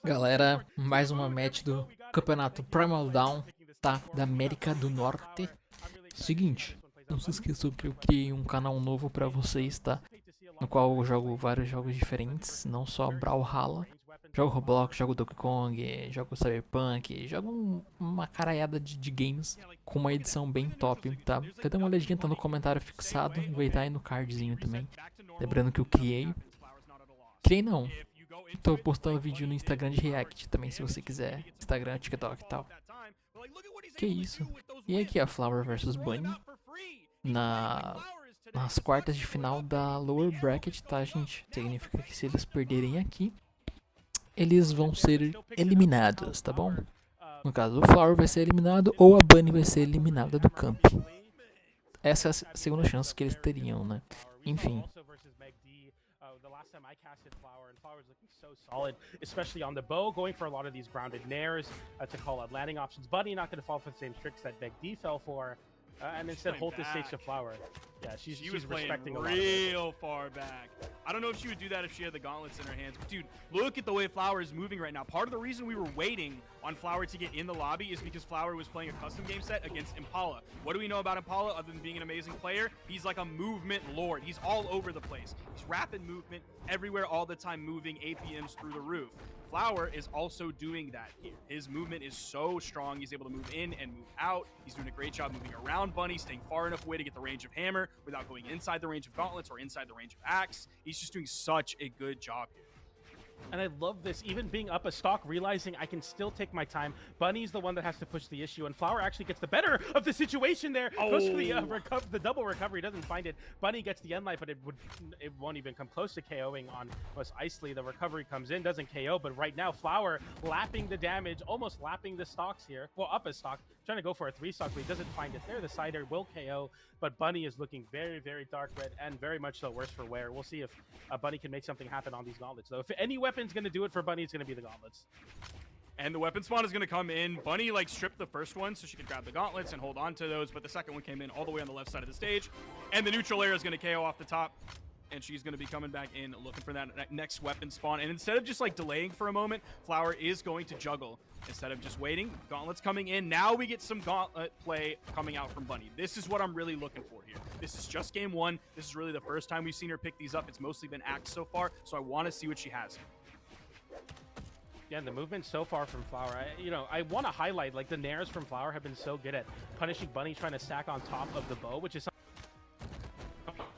Galera, mais uma match do campeonato Primal Down, tá? Da América do Norte. Seguinte, não se esqueçam que eu criei um canal novo pra vocês, tá? No qual eu jogo vários jogos diferentes, não só Brawlhalla. Jogo Roblox, jogo Donkey Kong, jogo Cyberpunk, jogo uma caralhada de games com uma edição bem top, tá? Quer dar uma olhadinha, tá no comentário fixado, vai estar aí no cardzinho também. Lembrando que eu criei. Criei não, tô postando vídeo no Instagram de React também, se você quiser. Instagram, TikTok e tal. Que isso? E aqui a Flower vs Bunny nas quartas de final da Lower Bracket, tá, gente? Significa que se eles perderem aqui, eles vão ser eliminados, tá bom? No caso, o Flower vai ser eliminado ou a Bunny vai ser eliminada do camp. Essa é a segunda chance que eles teriam, né? Enfim. The last time I casted Flower, and Flower's looking so solid, especially on the bow, going for a lot of these grounded nairs to call out landing options. Bunny not going to fall for the same tricks that Meg D fell for, and instead hold this stage to Flower. Yeah, she's respecting a lot real far back. I don't know if she would do that if she had the gauntlets in her hands. But dude, look at the way Flower is moving right now. Part of the reason we were waiting on Flower to get in the lobby is because Flower was playing a custom game set against Impala. What do we know about Impala other than being an amazing player? He's like a movement lord. He's all over the place. He's rapid movement everywhere all the time, moving APMs through the roof. Flower is also doing that here. His movement is so strong. He's able to move in and move out. He's doing a great job moving around Bunny, staying far enough away to get the range of Hammer without going inside the range of Gauntlets or inside the range of Axe. He's just doing such a good job here. And I love this, even being up a stock, realizing I can still take my time. Bunny's the one that has to push the issue, and Flower actually gets the better of the situation there. Goes for the double recovery, doesn't find it. Bunny gets the end life, but it won't even come close to KOing on Wes Isley. The recovery comes in, doesn't KO, but right now Flower lapping the damage, almost lapping the stocks here. Well, up a stock, trying to go for a 3-stock, but he doesn't find it there. The sider will KO, but Bunny is looking very, very dark red, and very much so worse for wear. We'll see if Bunny can make something happen on these gauntlets, though. If any weapon's going to do it for Bunny, it's going to be the gauntlets. And the weapon spawn is going to come in. Bunny like stripped the first one so she could grab the gauntlets and hold on to those, but the second one came in all the way on the left side of the stage. And the neutral layer is going to KO off the top. And she's going to be coming back in looking for that next weapon spawn. And instead of just like delaying for a moment, Flower is going to juggle instead of just waiting. Gauntlets coming in. Now we get some gauntlet play coming out from Bunny. This is what I'm really looking for here. This is just game one. This is really the first time we've seen her pick these up. It's mostly been Axe so far, so I want to see what she has. Yeah, the movement so far from Flower, I want to highlight, like, the nairs from Flower have been so good at punishing Bunny trying to stack on top of the bow, which is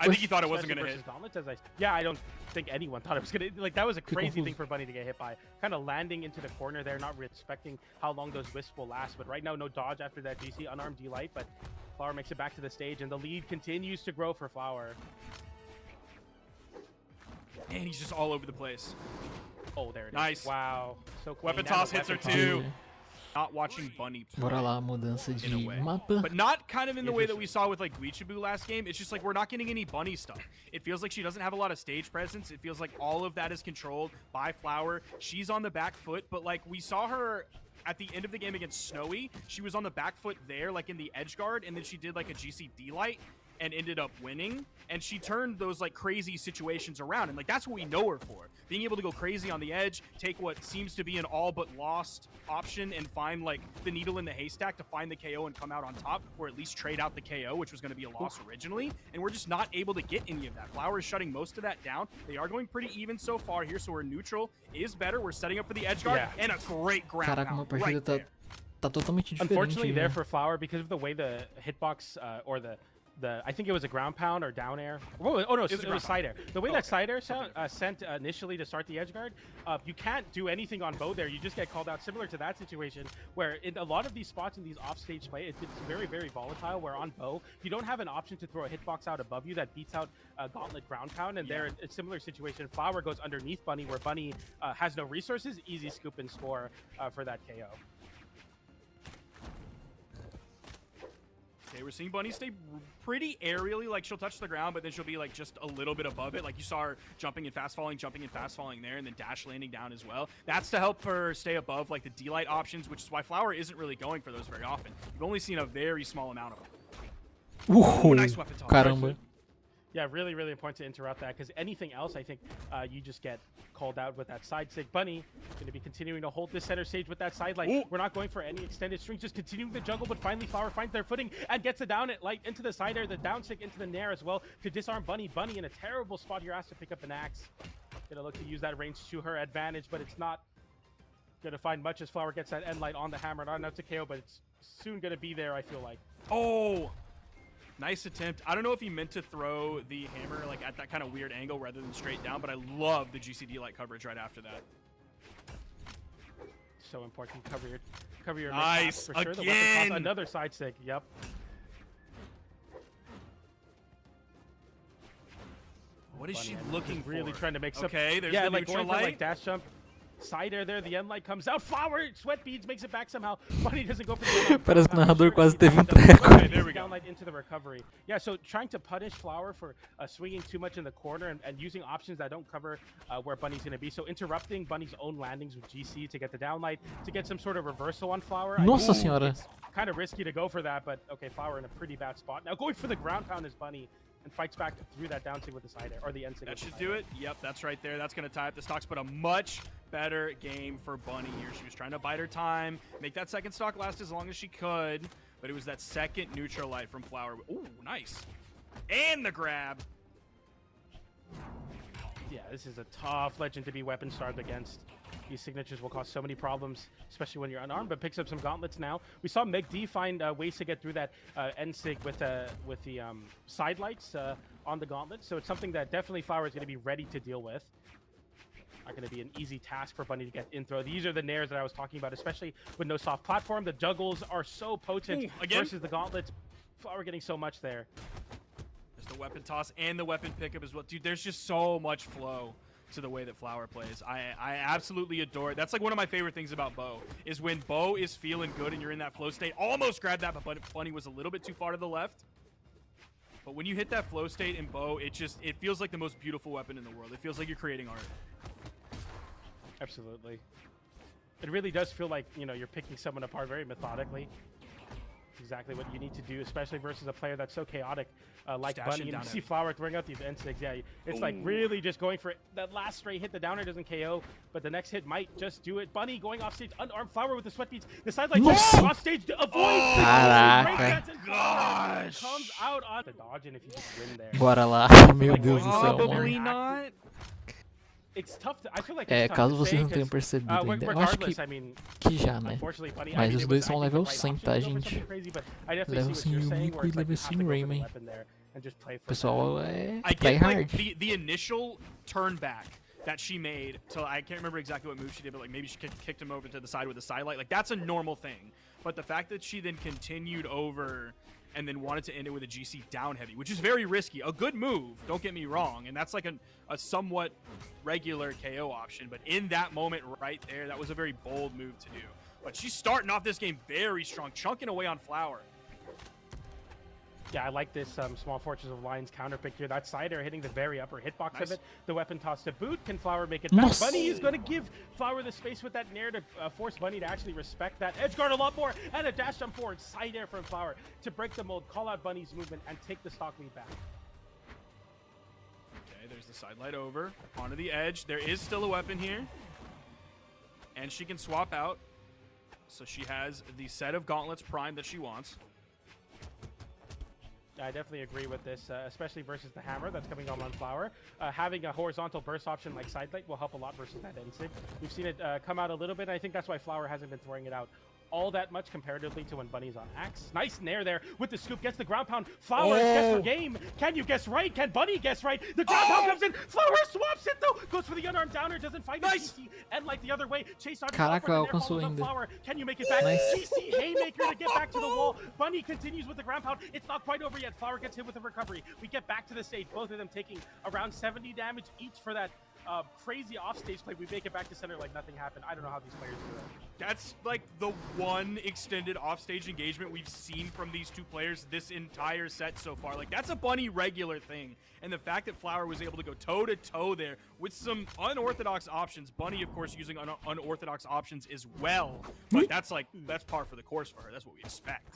I think he thought it wasn't going to hit. Gauntlets, yeah, I don't think anyone thought it was going to... Like, that was a crazy thing for Bunny to get hit by. Kind of landing into the corner there, not respecting how long those wisps will last. But right now, no dodge after that GC, unarmed D-Light, but Flower makes it back to the stage, and the lead continues to grow for Flower. And he's just all over the place. Oh, there it is. Nice. Wow. So clean. Weapon toss hits her too. Not watching Bunny play. Bora lá, mudança de mapa. But not kind of in the way that we saw with like Guichibu last game. It's just like we're not getting any Bunny stuff. It feels like she doesn't have a lot of stage presence. It feels like all of that is controlled by Flower. She's on the back foot, but like we saw her at the end of the game against Snowy. She was on the back foot there, like in the edge guard, and then she did like a GC D-Light and ended up winning. And she turned those like crazy situations around, and like that's what we know her for, being able to go crazy on the edge, take what seems to be an all but lost option and find like the needle in the haystack to find the KO and come out on top, or at least trade out the KO, which was going to be a loss originally. And we're just not able to get any of that. Flower is shutting most of that down. They are going pretty even so far here, so we're neutral is better. We're setting up for the edge guard, and a great ground Caraca, uma pound partida right tá totalmente diferente. Unfortunately, there né? for Flower, because of the way the hitbox or the I think it was a ground pound or down air. Oh no, it was side air. The way that side air sent initially to start the edge guard, you can't do anything on bow there. You just get called out, similar to that situation where in a lot of these spots in these offstage play, it's very, very volatile, where on bow, you don't have an option to throw a hitbox out above you that beats out gauntlet ground pound, and there, a similar situation. Flower goes underneath Bunny, where Bunny has no resources, easy scoop and score for that KO. Okay, we're seeing Bunny stay pretty aerially, like she'll touch the ground, but then she'll be like just a little bit above it. Like you saw her jumping and fast falling there, and then dash landing down as well. That's to help her stay above like the D-Light options, which is why Flower isn't really going for those very often. You've only seen a very small amount of them. Uhul, Nice weapon toss. caramba. Yeah, really, really important to interrupt that, because anything else, I think you just get called out with that side stick. Bunny going to be continuing to hold this center stage with that side light. Ooh. We're not going for any extended string, just continuing the jungle, but finally Flower finds their footing and gets the down it light into the side air, the down stick into the nair as well to disarm Bunny. Bunny in a terrible spot here, has to pick up an axe. Gonna look to use that range to her advantage, but it's not gonna find much as Flower gets that end light on the hammer. Not enough to KO, but it's soon gonna be there, I feel like. Oh, nice attempt. I don't know if he meant to throw the hammer like at that kind of weird angle rather than straight down, but I love the GCD light coverage right after that. So important. Cover your nice for sure. again. The weapon toss, another side stick. Yep. What is Bunny, she I mean, looking for? Really trying to make some. Okay, there's yeah, the like neutral going for light. like dash jump. Side air there, the end light comes out. Flower, sweat beads, makes it back somehow. Bunny doesn't go for the Parece que o narrador quase Sure, teve um he treco. does. Okay, there we go. Down light into the recovery. Yeah, so trying to punish Flower for swinging too much in the corner and using options that don't cover where Bunny's going to be. So interrupting Bunny's own landings with GC to get the down light, to get some sort of reversal on Flower. Nossa senhora. Kind of risky to go for that, but okay, Flower in a pretty bad spot. Now going for the ground pound is Bunny, and fights back through that down sig with the side air, or the end sig. That should do it. Yep, that's right there. That's going to tie up the stocks, but a much better game for Bunny here. She was trying to bide her time, make that second stock last as long as she could, but it was that second neutral light from Flower. Ooh, nice. And the grab. Yeah, this is a tough legend to be weapon starved against. These signatures will cause so many problems, especially when you're unarmed, but picks up some gauntlets now. We saw Meg D find ways to get through that end sig with the side lights on the gauntlet, so it's something that definitely Flower is going to be ready to deal with. Not going to be an easy task for Bunny to get in throw. These are the nairs that I was talking about, especially with no soft platform. The juggles are so potent. Ooh, again? Versus the gauntlets. Flower getting so much there. There's the weapon toss and the weapon pickup as well. Dude, there's just so much flow to the way that Flower plays. I absolutely adore it. That's like one of my favorite things about Bo, is when Bo is feeling good and you're in that flow state. Almost grabbed that, but Bunny was a little bit too far to the left. But when you hit that flow state in Bo, it feels like the most beautiful weapon in the world. It feels like you're creating art. Absolutely. It really does feel like, you know, you're picking someone apart very methodically. It's exactly what you need to do, especially versus a player that's so chaotic like Bunny. And you see Flower throwing out these N6. Yeah, it's like really just going for it. That last straight hit, the downer doesn't KO, but the next hit might just do it. Bunny going off stage, unarmed. Flower with the sweat beads. The sideline off stage to avoid. Caraca. Gosh. Comes out on the dodge, and if you just win there. Bora lá. Meu Deus do céu, Probably mano. not. It's tough to, I feel like É, it's tough caso to vocês say, não tenham 'cause, percebido ainda. Eu acho regardless, I mean, que já, né? unfortunately, Bunny, Mas I mean, os it dois was, são I think, level the right 100, option tá, to go for gente? something crazy, but I definitely Level see what you're 100 saying, where it's like level you have to 100 go for the Rayman. weapon there and just play O for pessoal é I play get hard. like the initial turn back that she made to, I can't remember exactly what move she did, but like maybe she kicked him over to the side with a side light. Like that's a normal thing. But the fact that she then continued over and then wanted to end it with a GC down heavy, which is very risky. A good move, don't get me wrong, and that's like a somewhat regular KO option. But in that moment right there, that was a very bold move to do. But she's starting off this game very strong, chunking away on Flower. Yeah, I like this Small Fortress of Lions counter pick here. That side air hitting the very upper hitbox Nice. of it. The weapon toss to boot. Can Flower make it back? Nossa. Bunny is going to give Flower the space with that nair to force Bunny to actually respect that edge guard a lot more. And a dash jump forward. Side air from Flower to break the mold, call out Bunny's movement, and take the stock lead back. Okay, there's the side light over onto the edge. There is still a weapon here, and she can swap out. So she has the set of gauntlets prime that she wants. I definitely agree with this, especially versus the hammer that's coming on Flower. Having a horizontal burst option like side light will help a lot versus that end sig. We've seen it come out a little bit, and I think that's why Flower hasn't been throwing it out all that much comparatively to when Bunny's on axe. Nice nair there with the scoop, gets the ground pound. Flower gets for game. Can you guess right? Can Bunny guess right? The ground pound comes in. Flower swaps it though. Goes for the unarmed downer, doesn't find the GC. And like the other way, chase out. Caraca, alcançou ainda. Flower. Can you make it back? Nice. GC haymaker to get back to the wall. Bunny continues with the ground pound. It's not quite over yet. Flower gets hit with a recovery. We get back to the stage. Both of them taking around 70 damage each for that crazy offstage play. We make it back to center like nothing happened. I don't know how these players do it. That's like the one extended offstage engagement we've seen from these two players this entire set so far. Like that's a Bunny regular thing. And the fact that Flower was able to go toe to toe there with some unorthodox options. Bunny, of course, using unorthodox options as well. But that's par for the course for her. That's what we expect.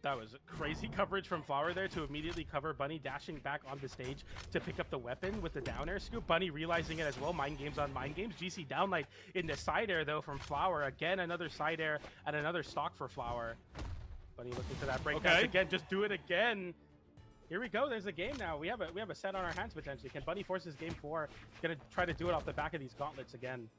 That was crazy coverage from Flower there to immediately cover Bunny, dashing back on the stage to pick up the weapon with the down air scoop. Bunny realizing it as well. Mind games on mind games. GC downlight in the side air though from Flower. Again, another side air and another stock for Flower. Bunny looking for that break dance again. Just do it again. Here we go. There's a game now. We have a set on our hands potentially. Can Bunny force his game 4? Gonna try to do it off the back of these gauntlets again.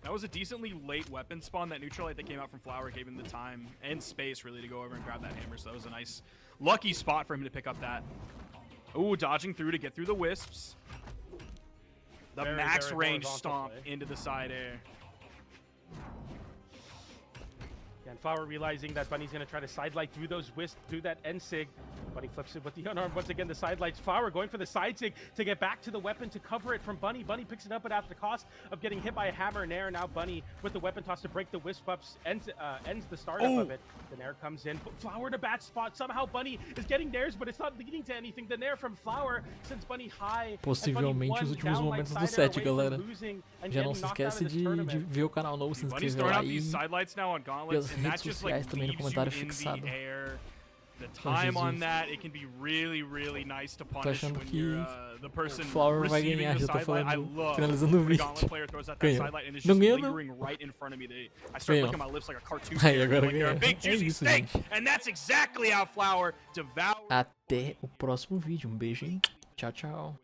That was a decently late weapon spawn. That neutral light that came out from Flower gave him the time and space really to go over and grab that hammer. So that was a nice, lucky spot for him to pick up that. Ooh, dodging through to get through the wisps. The max range stomp into the side air. And Flower realizing that Bunny's going to try to sidelight through those wisps, through that end sig. Bunny flips it with the unarmed. Once again, the sidelights. Flower going for the side sig to get back to the weapon to cover it from Bunny. Bunny picks it up, but at the cost of getting hit by a hammer and nair. Now Bunny with the weapon toss to break the wisp ups, ends the startup of it. The nair comes in. Flower in a bad spot. Somehow Bunny is getting nairs, but it's not leading to anything. The nair from Flower sends Bunny high. Possivelmente os últimos momentos do set, galera. Já não se esquece de ver o canal novo, se inscrever lá e as redes sociais também no comentário fixado. The time on that, it can be really, really nice to punish when you're the person Flower vai receiving ganhar, the já tô sidelight. I falando, love finalizando o when the vídeo. gauntlet player throws out that Ganhou. sidelight and it's Não just ganhou, não. lingering right in front of me. I start Ganhou. licking my lips like a cartoon Aí, character, agora like they're a ganhou. big juicy isso, steak, gente. and that's exactly how Flower devours. Até o próximo vídeo. Um beijo, hein? Tchau, tchau.